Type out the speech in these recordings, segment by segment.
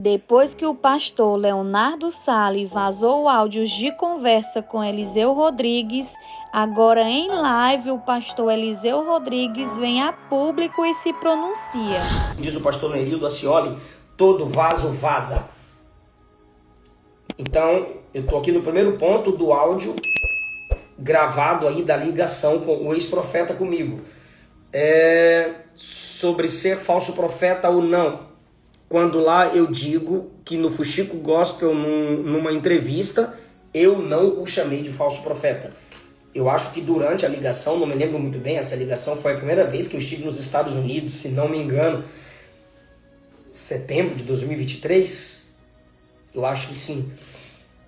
Depois que o pastor Leonardo Sali vazou áudios de conversa com Eliseu Rodrigues, agora em live o pastor Eliseu Rodrigues vem a público e se pronuncia. Diz o pastor Nerildo Acioli, todo vaso vaza. Então, eu estou aqui no primeiro ponto do áudio gravado aí da ligação com o ex-profeta comigo. Sobre ser falso profeta ou não. Quando lá eu digo que no Fuxico Gospel, numa entrevista, eu não o chamei de falso profeta. Eu acho que durante a ligação, não me lembro muito bem, essa ligação foi a primeira vez que eu estive nos Estados Unidos, se não me engano, setembro de 2023, eu acho que sim.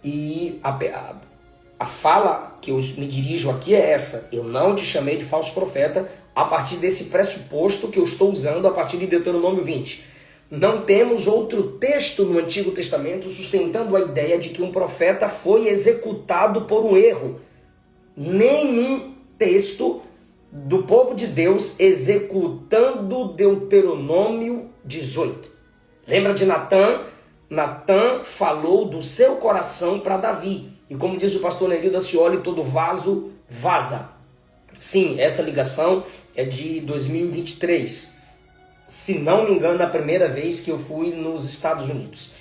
E a fala que eu me dirijo aqui é essa: eu não te chamei de falso profeta a partir desse pressuposto que eu estou usando a partir de Deuteronômio 20. Não temos outro texto no Antigo Testamento sustentando a ideia de que um profeta foi executado por um erro. Nenhum texto do povo de Deus executando Deuteronômio 18. Lembra de Natã? Natã falou do seu coração para Davi. E como diz o pastor Nerildo Acioli, todo vaso vaza. Sim, essa ligação é de 2023. Se não me engano, é a primeira vez que eu fui nos Estados Unidos.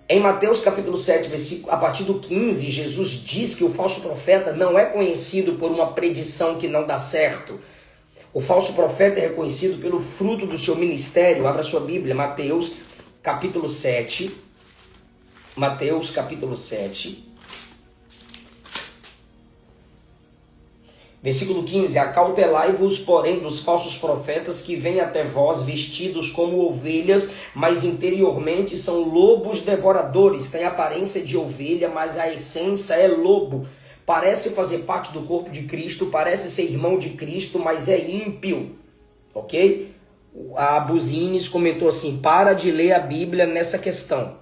Em Mateus capítulo 7, versículo, a partir do 15, Jesus diz que o falso profeta não é conhecido por uma predição que não dá certo. O falso profeta é reconhecido pelo fruto do seu ministério. Abra sua Bíblia, Mateus capítulo 7. Mateus capítulo 7. Versículo 15, acautelai-vos, porém, dos falsos profetas que vêm até vós vestidos como ovelhas, mas interiormente são lobos devoradores. Tem aparência de ovelha, mas a essência é lobo. Parece fazer parte do corpo de Cristo, parece ser irmão de Cristo, mas é ímpio. Ok? A Buzines comentou assim, para de ler a Bíblia nessa questão.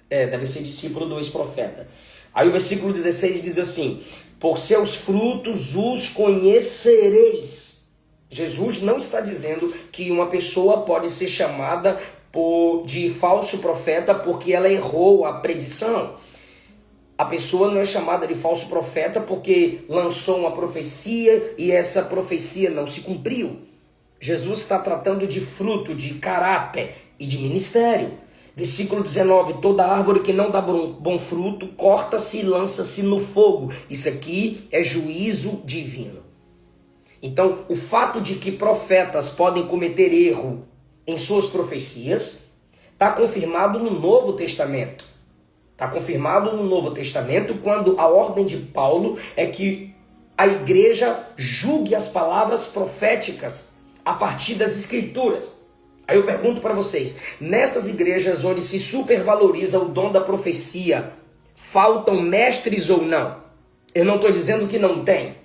Deve ser discípulo do ex-profeta. Aí o versículo 16 diz assim, por seus frutos os conhecereis. Jesus não está dizendo que uma pessoa pode ser chamada de falso profeta porque ela errou a predição. A pessoa não é chamada de falso profeta porque lançou uma profecia e essa profecia não se cumpriu. Jesus está tratando de fruto, de caráter e de ministério. Versículo 19, toda árvore que não dá bom fruto, corta-se e lança-se no fogo. Isso aqui é juízo divino. Então, o fato de que profetas podem cometer erro em suas profecias, está confirmado no Novo Testamento. Está confirmado no Novo Testamento quando a ordem de Paulo é que a igreja julgue as palavras proféticas a partir das Escrituras. Aí eu pergunto para vocês, nessas igrejas onde se supervaloriza o dom da profecia, faltam mestres ou não? Eu não estou dizendo que não tem,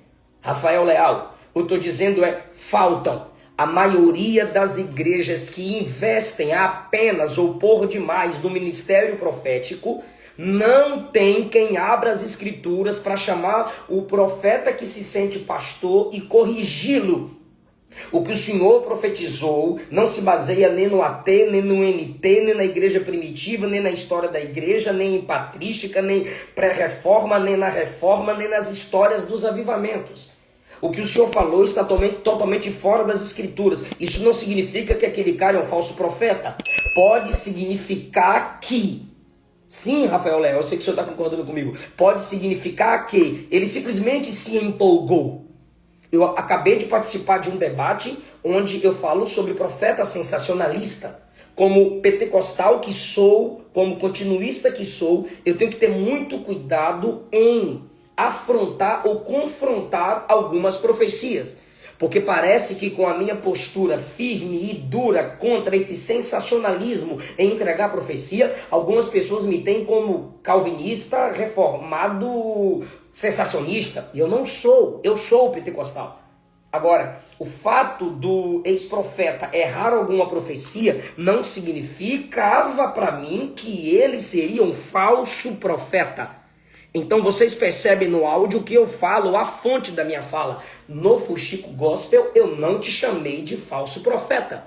Rafael Leal. Eu estou dizendo faltam. A maioria das igrejas que investem apenas ou por demais no ministério profético, não tem quem abra as escrituras para chamar o profeta que se sente pastor e corrigi-lo. O que o Senhor profetizou não se baseia nem no AT, nem no NT, nem na igreja primitiva, nem na história da igreja, nem em patrística, nem pré-reforma, nem na reforma, nem nas histórias dos avivamentos. O que o Senhor falou está totalmente fora das escrituras. Isso não significa que aquele cara é um falso profeta. Pode significar que... Sim, Rafael Léo, eu sei que o senhor está concordando comigo. Pode significar que ele simplesmente se empolgou. Eu acabei de participar de um debate onde eu falo sobre profeta sensacionalista. Como pentecostal que sou, como continuista que sou, eu tenho que ter muito cuidado em afrontar ou confrontar algumas profecias. Porque parece que com a minha postura firme e dura contra esse sensacionalismo em entregar profecia, algumas pessoas me têm como calvinista, reformado, sensacionista. E eu não sou, eu sou pentecostal. Agora, o fato do ex-profeta errar alguma profecia não significava para mim que ele seria um falso profeta. Então vocês percebem no áudio que eu falo, a fonte da minha fala. No Fuxico Gospel eu não te chamei de falso profeta.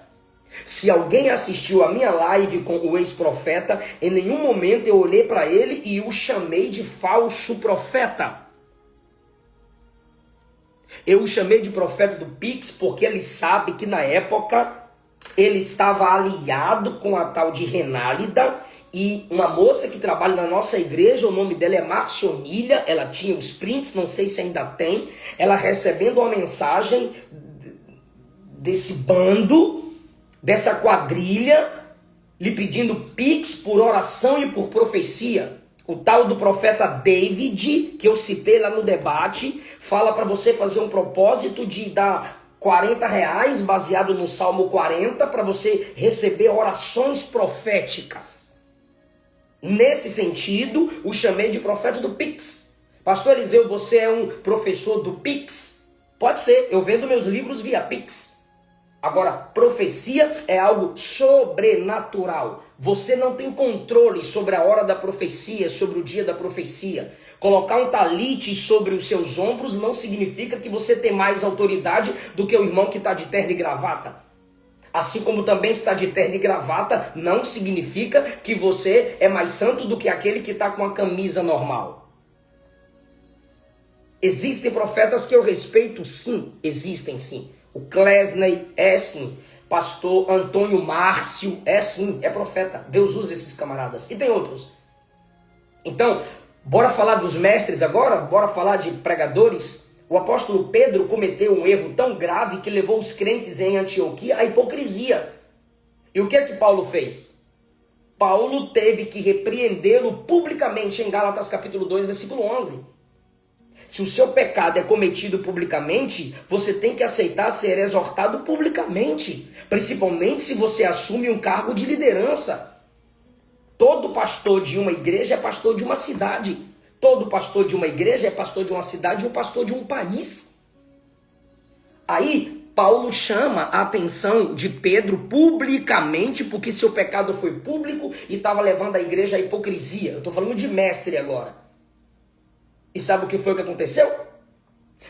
Se alguém assistiu a minha live com o ex-profeta, em nenhum momento eu olhei para ele e o chamei de falso profeta. Eu o chamei de profeta do Pix porque ele sabe que na época ele estava aliado com a tal de Renálida e uma moça que trabalha na nossa igreja, o nome dela é Marcionilha, ela tinha os prints, não sei se ainda tem, ela recebendo uma mensagem desse bando, dessa quadrilha, lhe pedindo Pix por oração e por profecia. O tal do profeta David, que eu citei lá no debate, fala para você fazer um propósito de dar R$40 baseado no Salmo 40 para você receber orações proféticas. Nesse sentido, o chamei de profeta do Pix. Pastor Eliseu, você é um professor do Pix? Pode ser, eu vendo meus livros via Pix. Agora, profecia é algo sobrenatural. Você não tem controle sobre a hora da profecia, sobre o dia da profecia. Colocar um talite sobre os seus ombros não significa que você tem mais autoridade do que o irmão que está de terno e gravata. Assim como também está de terno e gravata, não significa que você é mais santo do que aquele que está com a camisa normal. Existem profetas que eu respeito, sim, existem sim. O Klesney é sim. Pastor Antônio Márcio é sim, é profeta. Deus usa esses camaradas. E tem outros. Então, bora falar dos mestres agora? Bora falar de pregadores? O apóstolo Pedro cometeu um erro tão grave que levou os crentes em Antioquia à hipocrisia. E o que é que Paulo fez? Paulo teve que repreendê-lo publicamente em Gálatas capítulo 2, versículo 11. Se o seu pecado é cometido publicamente, você tem que aceitar ser exortado publicamente, principalmente se você assume um cargo de liderança. Todo pastor de uma igreja é pastor de uma cidade. Todo pastor de uma igreja é pastor de uma cidade e um pastor de um país. Aí, Paulo chama a atenção de Pedro publicamente, porque seu pecado foi público e estava levando a igreja à hipocrisia. Eu estou falando de mestre agora. E sabe o que foi que aconteceu?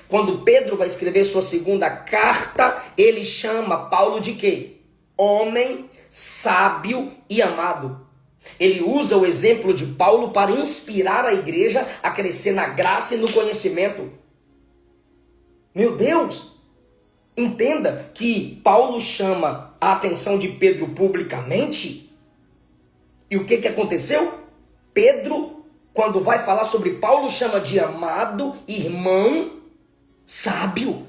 Quando Pedro vai escrever sua segunda carta, ele chama Paulo de quê? Homem, sábio e amado. Ele usa o exemplo de Paulo para inspirar a igreja a crescer na graça e no conhecimento. Meu Deus! Entenda que Paulo chama a atenção de Pedro publicamente. E o que aconteceu? Pedro, quando vai falar sobre Paulo, chama de amado, irmão, sábio.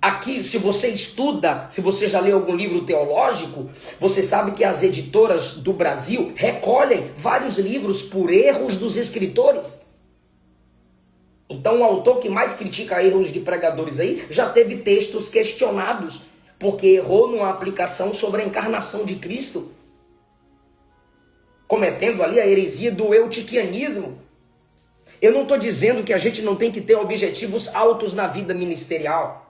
Aqui, se você estuda, se você já leu algum livro teológico, você sabe que as editoras do Brasil recolhem vários livros por erros dos escritores. Então, o autor que mais critica erros de pregadores aí, já teve textos questionados, porque errou numa aplicação sobre a encarnação de Cristo, cometendo ali a heresia do eutiquianismo. Eu não estou dizendo que a gente não tem que ter objetivos altos na vida ministerial.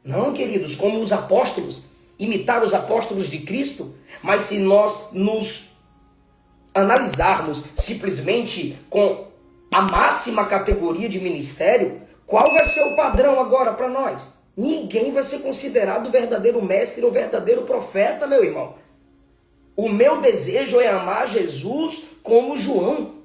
Não, queridos, como os apóstolos, imitar os apóstolos de Cristo. Mas se nós nos analisarmos simplesmente com a máxima categoria de ministério, qual vai ser o padrão agora para nós? Ninguém vai ser considerado verdadeiro mestre ou verdadeiro profeta, meu irmão. O meu desejo é amar Jesus como João.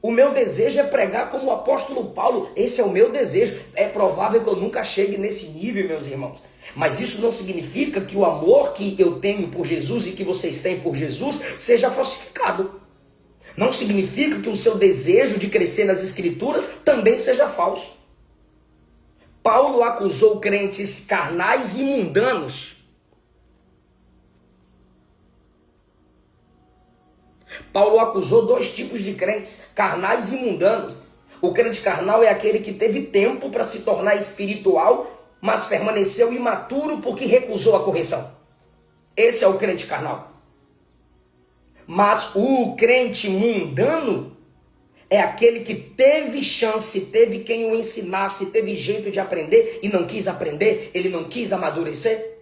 O meu desejo é pregar como o apóstolo Paulo. Esse é o meu desejo. É provável que eu nunca chegue nesse nível, meus irmãos. Mas isso não significa que o amor que eu tenho por Jesus e que vocês têm por Jesus seja falsificado. Não significa que o seu desejo de crescer nas escrituras também seja falso. Paulo acusou crentes carnais e mundanos. Paulo acusou dois tipos de crentes, carnais e mundanos. O crente carnal é aquele que teve tempo para se tornar espiritual, mas permaneceu imaturo porque recusou a correção. Esse é o crente carnal. Mas o crente mundano é aquele que teve chance, teve quem o ensinasse, teve jeito de aprender e não quis aprender, ele não quis amadurecer.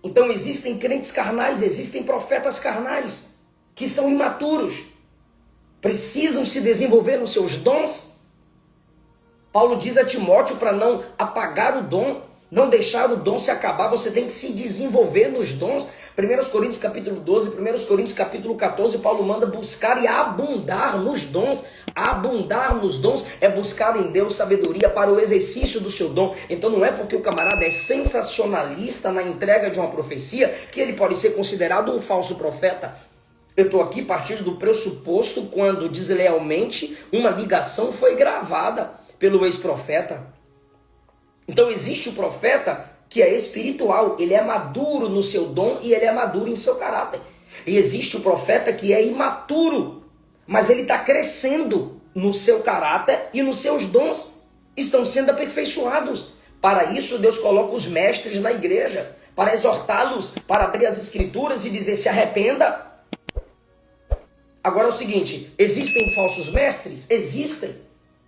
Então existem crentes carnais, existem profetas carnais que são imaturos, precisam se desenvolver nos seus dons. Paulo diz a Timóteo para não apagar o dom. Não deixar o dom se acabar, você tem que se desenvolver nos dons. 1 Coríntios capítulo 12, 1 Coríntios capítulo 14, Paulo manda buscar e abundar nos dons. Abundar nos dons é buscar em Deus sabedoria para o exercício do seu dom. Então não é porque o camarada é sensacionalista na entrega de uma profecia que ele pode ser considerado um falso profeta. Eu estou aqui partindo do pressuposto quando deslealmente uma ligação foi gravada pelo ex-profeta. Então existe o profeta que é espiritual, ele é maduro no seu dom e ele é maduro em seu caráter. E existe o profeta que é imaturo, mas ele está crescendo no seu caráter e nos seus dons estão sendo aperfeiçoados. Para isso Deus coloca os mestres na igreja, para exortá-los, para abrir as escrituras e dizer: se arrependa. Agora é o seguinte, existem falsos mestres? Existem.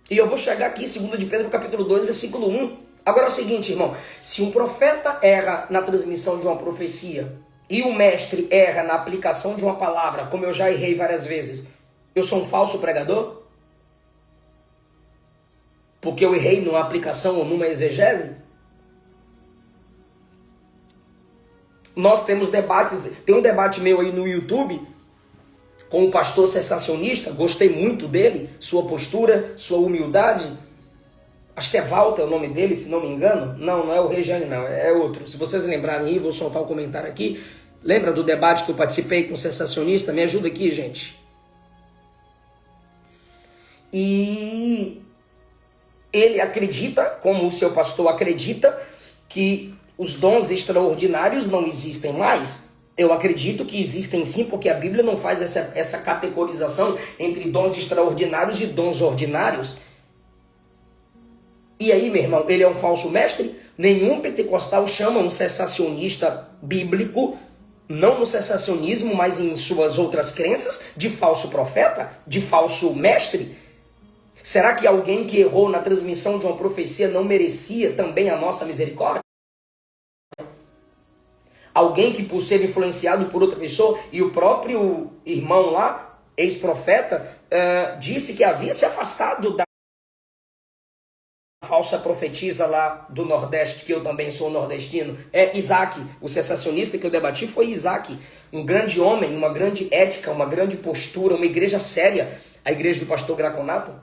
E eu vou chegar aqui, 2 de Pedro capítulo 2, versículo 1. Agora é o seguinte, irmão, se um profeta erra na transmissão de uma profecia e o mestre erra na aplicação de uma palavra, como eu já errei várias vezes, eu sou um falso pregador? Porque eu errei numa aplicação ou numa exegese? Nós temos debates, tem um debate meu aí no YouTube com o pastor sensacionista, gostei muito dele, sua postura, sua humildade. Acho que é Walter o nome dele, se não me engano. Não é o Regiane, não, é outro. Se vocês lembrarem aí, vou soltar um comentário aqui. Lembra do debate que eu participei com o sensacionista? Me ajuda aqui, gente. E ele acredita, como o seu pastor acredita, que os dons extraordinários não existem mais. Eu acredito que existem sim, porque a Bíblia não faz essa categorização entre dons extraordinários e dons ordinários. E aí, meu irmão, ele é um falso mestre? Nenhum pentecostal chama um sensacionista bíblico, não no sensacionismo, mas em suas outras crenças, de falso profeta, de falso mestre. Será que alguém que errou na transmissão de uma profecia não merecia também a nossa misericórdia? Alguém que, por ser influenciado por outra pessoa, e o próprio irmão lá, ex-profeta, disse que havia se afastado da falsa profetisa lá do Nordeste, que eu também sou nordestino, é Isaac. O sensacionista que eu debati foi Isaac, um grande homem, uma grande ética, uma grande postura, uma igreja séria, a igreja do pastor Graconato.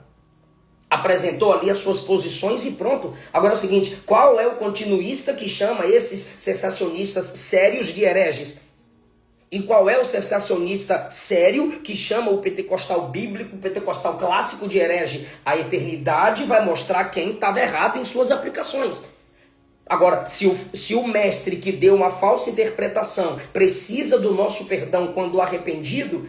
Apresentou ali as suas posições e pronto. Agora é o seguinte, qual é o continuista que chama esses sensacionistas sérios de hereges? E qual é o sensacionista sério que chama o pentecostal bíblico, o pentecostal clássico de herege? A eternidade vai mostrar quem estava errado em suas aplicações. Agora, se o mestre que deu uma falsa interpretação precisa do nosso perdão quando arrependido,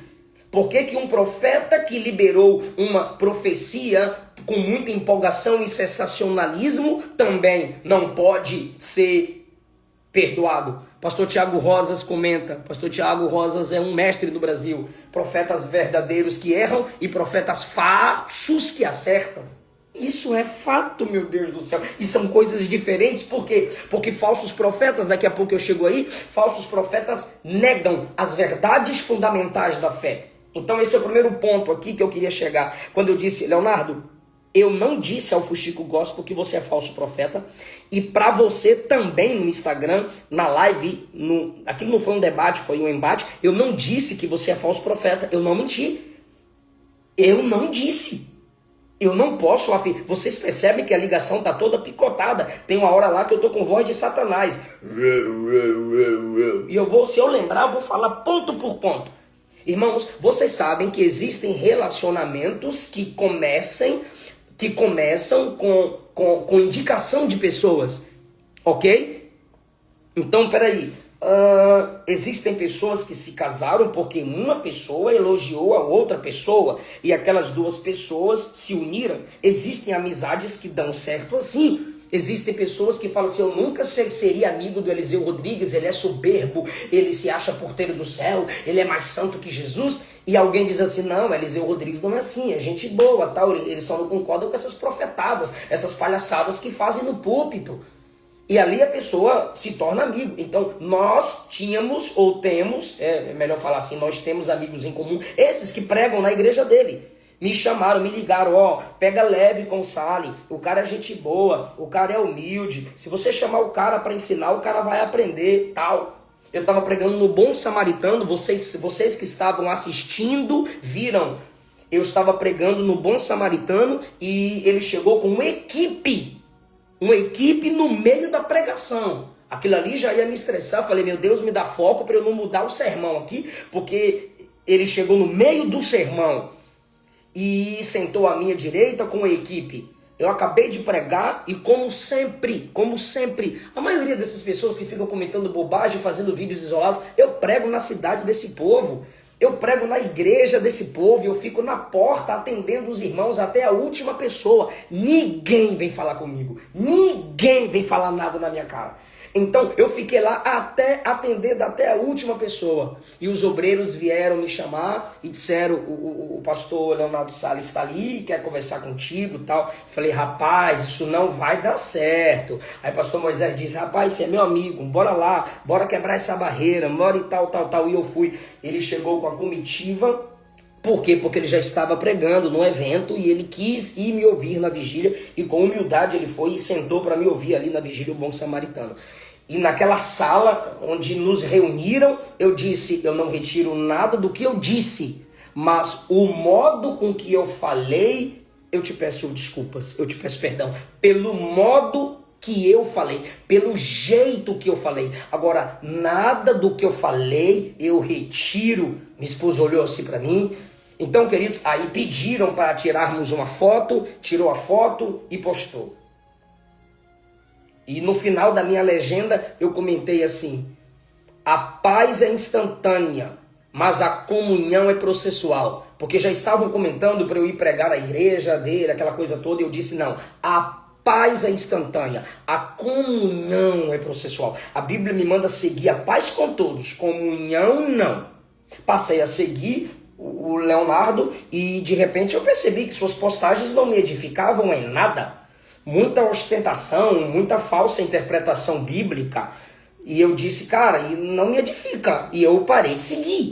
por que um profeta que liberou uma profecia com muita empolgação e sensacionalismo também não pode ser perdoado? Pastor Tiago Rosas comenta, pastor Tiago Rosas é um mestre do Brasil, profetas verdadeiros que erram e profetas falsos que acertam. Isso é fato, meu Deus do céu, e são coisas diferentes, por quê? Porque falsos profetas, daqui a pouco eu chego aí, falsos profetas negam as verdades fundamentais da fé. Então esse é o primeiro ponto aqui que eu queria chegar, quando eu disse, Leonardo, eu não disse ao Fuxico Gospel que você é falso profeta. E para você também no Instagram, na live, aquilo não foi um debate, foi um embate. Eu não disse que você é falso profeta. Eu não menti. Eu não disse. Eu não posso afirmar. Vocês percebem que a ligação está toda picotada. Tem uma hora lá que eu estou com voz de Satanás. E eu vou, se eu lembrar, eu vou falar ponto por ponto. Irmãos, vocês sabem que existem relacionamentos que começam com indicação de pessoas, ok? Então, peraí, existem pessoas que se casaram porque uma pessoa elogiou a outra pessoa e aquelas duas pessoas se uniram. Existem amizades que dão certo assim. Existem pessoas que falam assim, eu nunca seria amigo do Eliseu Rodrigues, ele é soberbo, ele se acha porteiro do céu, ele é mais santo que Jesus. E alguém diz assim, não, Eliseu Rodrigues não é assim, é gente boa, tal. Ele só não concorda com essas profetadas, essas palhaçadas que fazem no púlpito. E ali a pessoa se torna amigo. Então nós tínhamos ou temos, é melhor falar assim, nós temos amigos em comum, esses que pregam na igreja dele. Me chamaram, me ligaram, ó, pega leve com o Sally, o cara é gente boa, o cara é humilde, se você chamar o cara para ensinar, o cara vai aprender, tal. Eu estava pregando no Bom Samaritano, vocês que estavam assistindo viram. Eu estava pregando no Bom Samaritano e ele chegou com uma equipe no meio da pregação. Aquilo ali já ia me estressar, falei, meu Deus, me dá foco para eu não mudar o sermão aqui, porque ele chegou no meio do sermão e sentou à minha direita com a equipe. Eu acabei de pregar e como sempre, a maioria dessas pessoas que ficam comentando bobagem, fazendo vídeos isolados, eu prego na cidade desse povo, eu prego na igreja desse povo, eu fico na porta atendendo os irmãos até a última pessoa. Ninguém vem falar comigo, ninguém vem falar nada na minha cara. Então eu fiquei lá atendendo até a última pessoa. E os obreiros vieram me chamar e disseram, o pastor Leonardo Salles está ali, quer conversar contigo e tal. Falei, rapaz, isso não vai dar certo. Aí o pastor Moisés disse, rapaz, você é meu amigo, bora lá, bora quebrar essa barreira, bora e tal. E eu fui. Ele chegou com a comitiva. Por quê? Porque ele já estava pregando no evento e ele quis ir me ouvir na vigília e com humildade ele foi e sentou para me ouvir ali na vigília o Bom Samaritano. E naquela sala onde nos reuniram, eu disse, eu não retiro nada do que eu disse, mas o modo com que eu falei, eu te peço desculpas, eu te peço perdão, pelo modo que eu falei, pelo jeito que eu falei. Agora, nada do que eu falei, eu retiro. Minha esposa olhou assim para mim. Então, queridos, aí pediram para tirarmos uma foto, tirou a foto e postou. E no final da minha legenda eu comentei assim, a paz é instantânea, mas a comunhão é processual. Porque já estavam comentando para eu ir pregar na igreja dele, aquela coisa toda, e eu disse não, a paz é instantânea, a comunhão é processual. A Bíblia me manda seguir a paz com todos, comunhão não. Passei a seguir o Leonardo e de repente eu percebi que suas postagens não me edificavam em nada. Muita ostentação, muita falsa interpretação bíblica. E eu disse, cara, não me edifica. E eu parei de seguir.